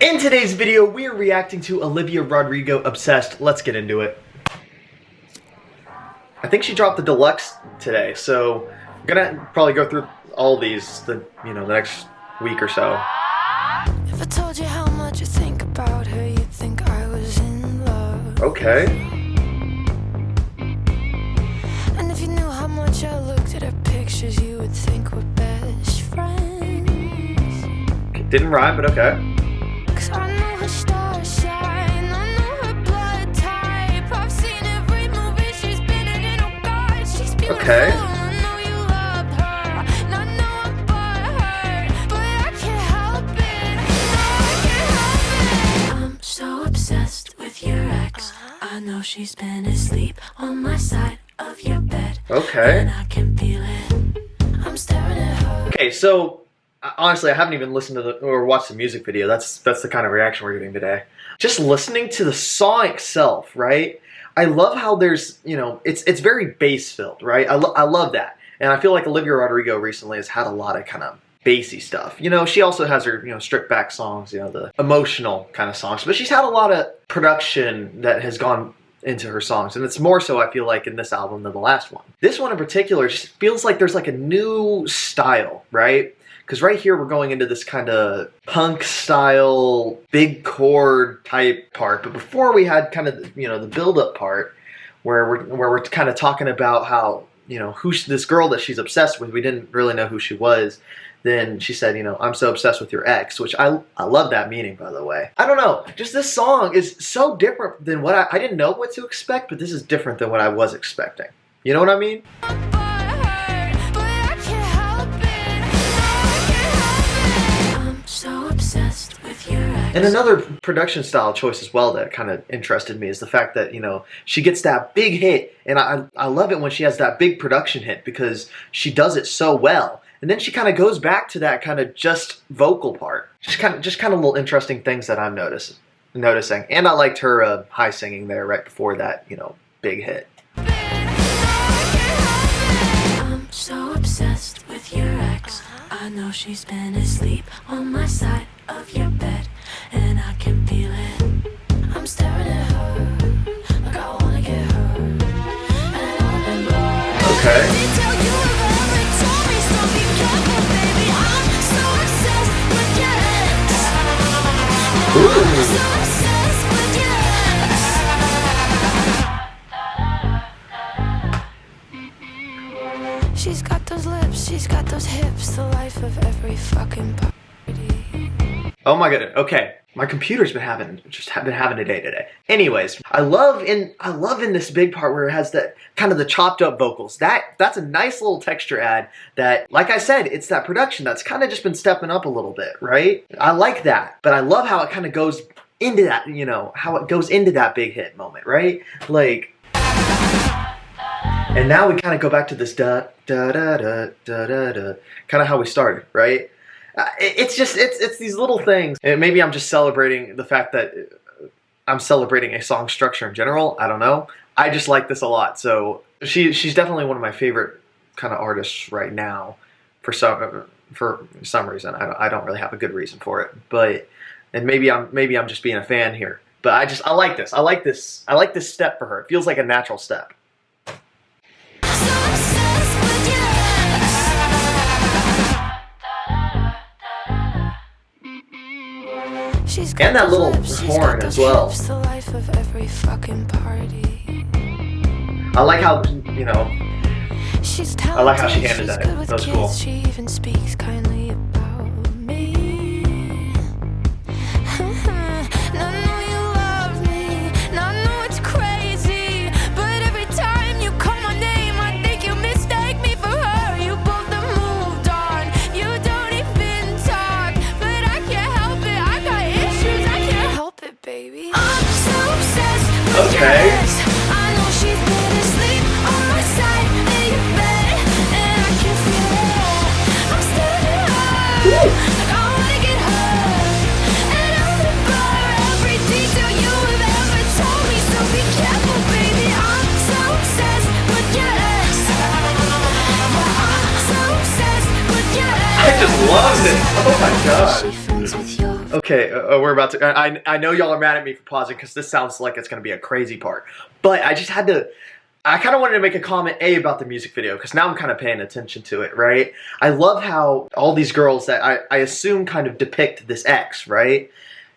In today's video, we are reacting to Olivia Rodrigo Obsessed. Let's get into it. I think she dropped the deluxe today, so I'm gonna probably go through all these the next week or so. If I told you how much I think about her, you'd think I was in love. Okay. And if you knew how much I looked at her pictures, you would think we're best friends. Didn't rhyme, but okay. Cause I know her star shine, I know her blood type. I've seen every movie she's been in, oh God, she's beautiful. Okay. I know you loved her, and I know I'm butthurt, but I can't help it, no, I can't help it. I'm so obsessed with your ex, I know she's been asleep on my side of your bed. Okay. And I can feel it, I'm staring at her. Okay, so honestly, I haven't even listened to or watched the music video. That's the kind of reaction we're getting today. Just listening to the song itself, right? I love how there's, it's very bass filled, right? I love that. And I feel like Olivia Rodrigo recently has had a lot of kind of bassy stuff. She also has her, stripped back songs, the emotional kind of songs, but she's had a lot of production that has gone into her songs, and it's more so I feel like in this album than the last one. This one in particular just feels like there's like a new style, right? Because right here we're going into this kind of punk style, big chord type part. But before we had kind of the build up part where we're kind of talking about how who's this girl that she's obsessed with. We didn't really know who she was. Then she said, I'm so obsessed with your ex, which I love that meaning, by the way. I don't know, just this song is so different than what I didn't know what to expect, but this is different than what I was expecting. You know what I mean? And another production style choice as well that kind of interested me is the fact that, she gets that big hit, and I love it when she has that big production hit because she does it so well. And then she kind of goes back to that kind of just vocal part. Just kind of little interesting things that I'm noticing. And I liked her high singing there right before that, big hit. I'm so obsessed with your ex. I know she's been asleep on my side of your bed, and I can feel it. I'm staring at her like I wanna get her. And I've been blind. Okay. Detail you ever told me, so be careful, baby. I'm so obsessed with your ex. I'm so obsessed with your ex. She's got those lips, she's got those hips, the life of every fucking party. Oh my goodness. Okay, my computer's been having a day today. Anyways, I love in this big part where it has that kind of the chopped up vocals. That's a nice little texture add that, like I said, it's that production that's kind of just been stepping up a little bit, right? I like that, but I love how it kind of goes into that, how it goes into that big hit moment, right? Like, and now we kind of go back to this da da da da da da da, kind of how we started, right? It's these little things. And maybe I'm just celebrating the fact that I'm celebrating a song structure in general. I don't know. I just like this a lot. So she's definitely one of my favorite kind of artists right now for some reason. I don't really have a good reason for it. And maybe I'm just being a fan here. But I like this. I like this step for her. It feels like a natural step. And that little horn as well. I like how, I like how she handled that. That was cool. She even speaks kindly about me. And I know you love me, and I know it's crazy, but every time you call my name, I think you mistake me for her. You both have moved on, you don't even talk, but I can't help it, I got issues, I can't help it, baby. I'm so obsessed with your ex. I know she's been asleep on my side of your bed, and I can feel it. I'm staring at her like I wanna get her, and I'll remember every detail you have ever told me, so be careful, baby. I'm so obsessed with your ex. I'm so obsessed with your ex. I just love it. Oh my god. Is she friends with your Okay, we're about to. I know y'all are mad at me for pausing because this sounds like it's going to be a crazy part. But I just had to. I kind of wanted to make a comment about the music video because now I'm kind of paying attention to it, right? I love how all these girls that I assume kind of depict this ex, right?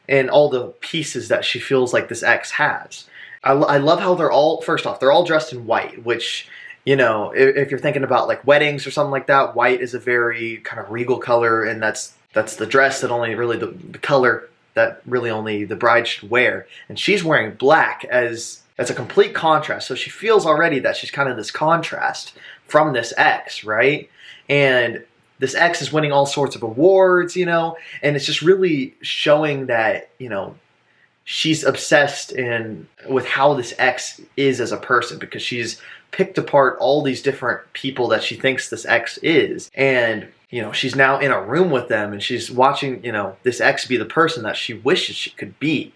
And all the pieces that she feels like this ex has. I love how they're all, first off, they're all dressed in white, which, you know, if you're thinking about like weddings or something like that, white is a very kind of regal color, and that's the dress that only really the color that really only the bride should wear. And she's wearing black as a complete contrast. So she feels already that she's kind of this contrast from this ex, right? And this ex is winning all sorts of awards, you know, and it's just really showing that, you know, she's obsessed with how this ex is as a person, because she's picked apart all these different people that she thinks this ex is. And, you know, she's now in a room with them and she's watching, you know, this ex be the person that she wishes she could be.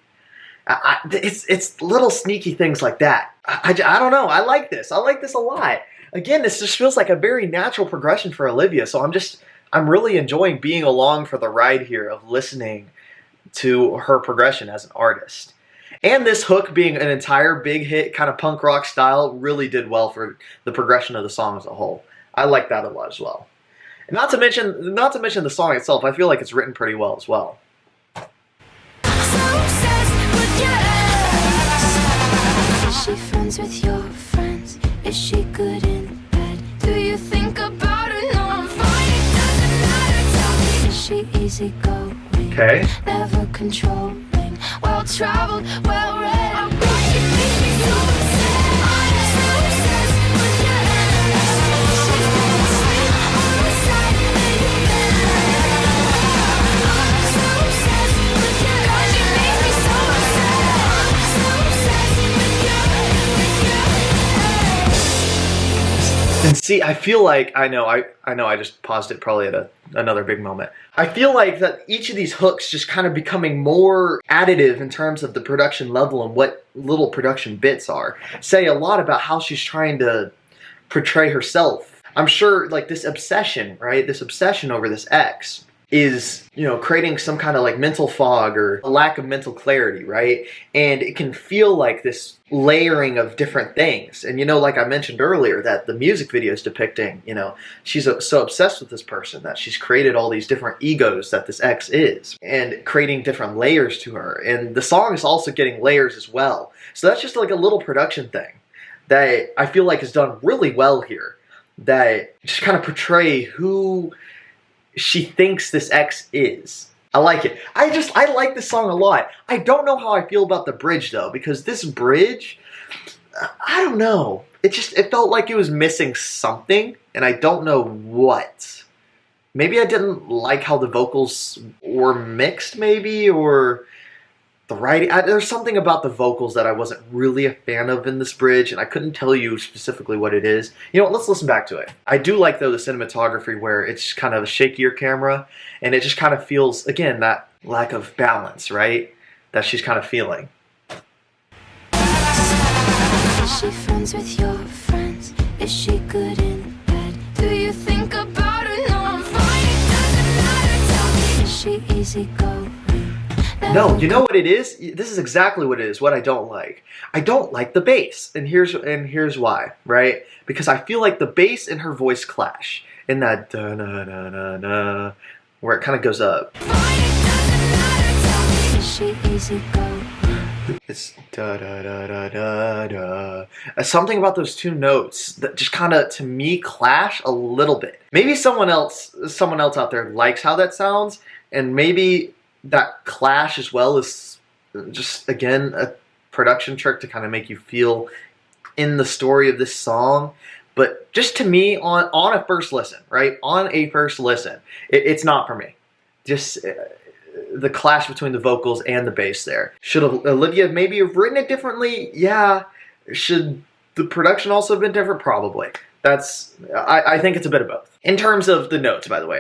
It's little sneaky things like that. I don't know. I like this. I like this a lot. Again, this just feels like a very natural progression for Olivia. So I'm really enjoying being along for the ride here of listening to her progression as an artist. And this hook being an entire big hit kind of punk rock style really did well for the progression of the song as a whole. I like that a lot as well. And not to mention the song itself, I feel like it's written pretty well as well. Is she friends with your friends? Is she good in bed? Do you think about her? No, I'm fine, it doesn't matter. Tell me, is she easygoing? Okay. Never controlling, well-traveled, well-read. I'm going to make me so upset. I'm so obsessed with your ex. On the side that you I'm so obsessed with your ex. 'Cause you make me so upset. I'm so obsessed with your ex. And see, I feel like, I know I just paused it probably at another big moment. I feel like that each of these hooks just kind of becoming more additive in terms of the production level and what little production bits are. Say a lot about how she's trying to portray herself. I'm sure like this obsession, right? This obsession over this ex is, you know, creating some kind of like mental fog or a lack of mental clarity, right? And it can feel like this layering of different things. And, you know, like I mentioned earlier, that the music video is depicting, you know, she's so obsessed with this person that she's created all these different egos that this ex is and creating different layers to her. And the song is also getting layers as well. So that's just like a little production thing that I feel like is done really well here, that just kind of portray who she thinks this ex is. I like it. I like this song a lot. I don't know how I feel about the bridge though, because this bridge, I don't know. It felt like it was missing something, and I don't know what. Maybe I didn't like how the vocals were mixed, maybe, or the writing. There's something about the vocals that I wasn't really a fan of in this bridge, and I couldn't tell you specifically what it is. You know what, let's listen back to it. I do like, though, the cinematography where it's kind of a shakier camera, and it just kind of feels, again, that lack of balance, right? That she's kind of feeling. Is she friends with your friends? Is she good in bed? Do you think about her? No, I'm fine, it doesn't matter. Tell me, is she easygoing? No, you know what it is? This is exactly what it is, what I don't like. I don't like the bass, and here's why, right? Because I feel like the bass and her voice clash in that da-na-na-na-na, where it kind of goes up. It's da-da-da-da-da-da. Something about those two notes that just kind of, to me, clash a little bit. Maybe someone else out there likes how that sounds, and maybe that clash as well is just, again, a production trick to kind of make you feel in the story of this song. But just to me, on a first listen, right? On a first listen, it's not for me. Just the clash between the vocals and the bass there. Should Olivia maybe have written it differently? Yeah. Should the production also have been different? Probably. I think it's a bit of both. In terms of the notes, by the way,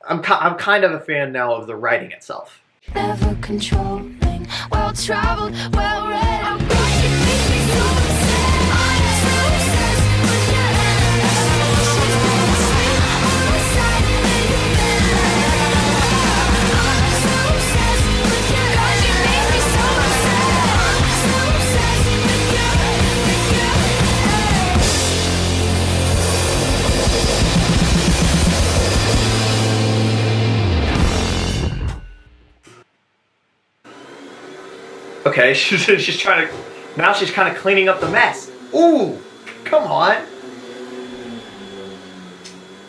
I'm kind of a fan now of the writing itself. Never controlling, well-traveled, well-read. I'm going to make me so upset. I'm so obsessed with your ex. On the side that you I'm so obsessed Okay, she's trying to... Now she's kind of cleaning up the mess. Ooh, come on.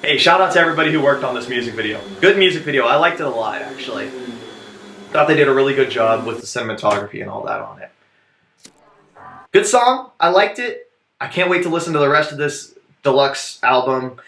Hey, shout out to everybody who worked on this music video. Good music video. I liked it a lot, actually. Thought they did a really good job with the cinematography and all that on it. Good song. I liked it. I can't wait to listen to the rest of this deluxe album.